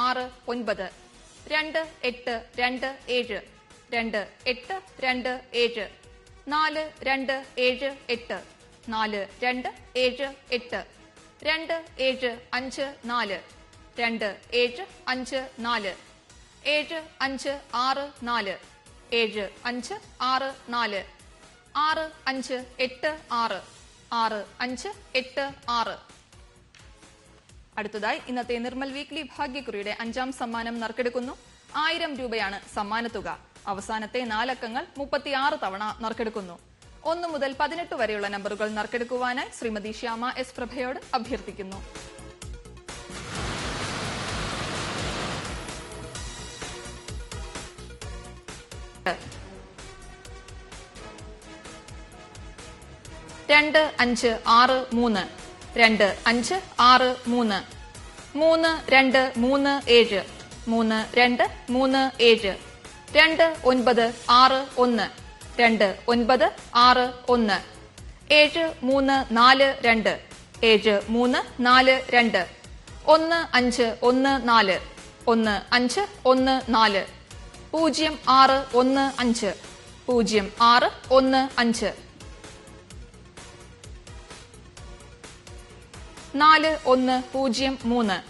6 9 2 8 2 7 2 8 2 7 4 2 7 8 4 2 7 8 2 7 5 4 2 7 5 4 7 5 6 4 7 5 6 4 6 5 8 6 6 5 8 6. അടുത്തതായി ഇന്നത്തെ നിർമ്മൽ വീക്ക്ലി ഭാഗ്യക്കുറിയുടെ 5ാം സമ്മാനം നറുക്കെടുക്കുന്നു. 1000 രൂപയാണ് സമ്മാനത്തുക. അവസാനത്തെ 4 അക്കങ്ങൾ 36 തവണ നറുക്കെടുക്കുന്നു. 1 മുതൽ 18 വരെയുള്ള നമ്പറുകൾ നറുക്കെടുക്കുവാനായി ശ്രീമതി ശ്യാമ എസ് പ്രഭയോട് അഭ്യർത്ഥിക്കുന്നു. രണ്ട് 5 6 3 2 5 6 3 3 2 3 7 3 2 3 7 2 9 6 1 2 9 6 1 7 3 4 2 7 3 4 2 1 5 1 4 1 5 1 4 0 6 1 5 0 6 1 5 4 1 0 3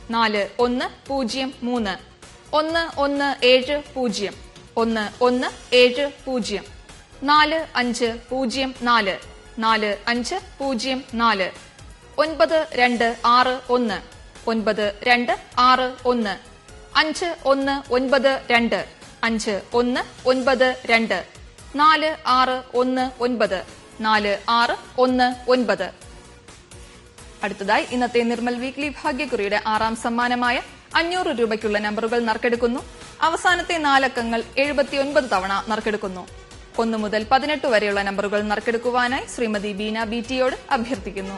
4 1 0 3 1 1 7 0 1 1 7 0 4 5 0 4 4 5 0 4 9 2 6 1 9 2 6 1 5 1 9 2 5 1 9 2 4 6 1 9 4 6 1 9. അടുത്തതായി ഇന്നത്തെ നിർമ്മൽ വീക്ക്ലി ഭാഗ്യക്കുറിയുടെ 6ാം സമ്മാനമായ 500 രൂപയ്ക്കുള്ള നമ്പറുകൾ നറുക്കെടുക്കുന്നു. അവസാനത്തെ 4 അക്കങ്ങൾ 79 തവണ നറുക്കെടുക്കുന്നു. 1 മുതൽ 18 വരെയുള്ള നമ്പറുകൾ നറുക്കെടുക്കുവാനായി ശ്രീമതി ബീന ബിറ്റിയോട് അഭ്യർത്ഥിക്കുന്നു.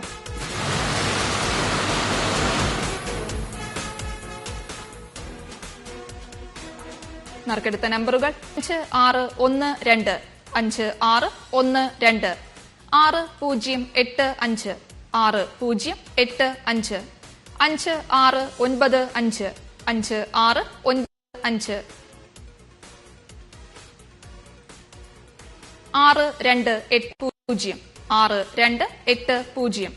നറുക്കെടുത്ത നമ്പറുകൾ 5 6 1 2 5 6 1 2 6 0 8 5 6 0 8 5 5 6 9 5 5 6 9 5 6 2 8 0 6 2 8 0.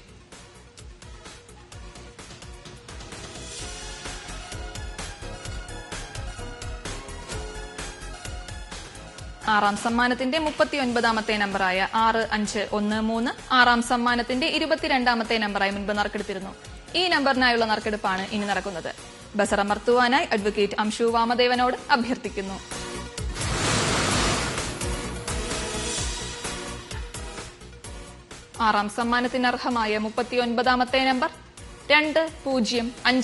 ആറാം സമ്മാനത്തിന്റെ 39ാമത്തെ നമ്പറായ 6 5 1 3 6ാം സമ്മാനത്തിന്റെ 22ാമത്തെ നമ്പറായി മുൻപ് നറുക്കെടുത്തിരുന്നു. ഈ നമ്പറിനായുള്ള നറുക്കെടുപ്പാണ് ഇനി നടക്കുന്നത്. ബസറമർത്തുവാനായി അഡ്വക്കേറ്റ് അംശു വാമദേവനോട് അഭ്യർത്ഥിക്കുന്നു. ആറാം സമ്മാനത്തിന് അർഹമായ 39ാമത്തെ നമ്പർ 2 0 5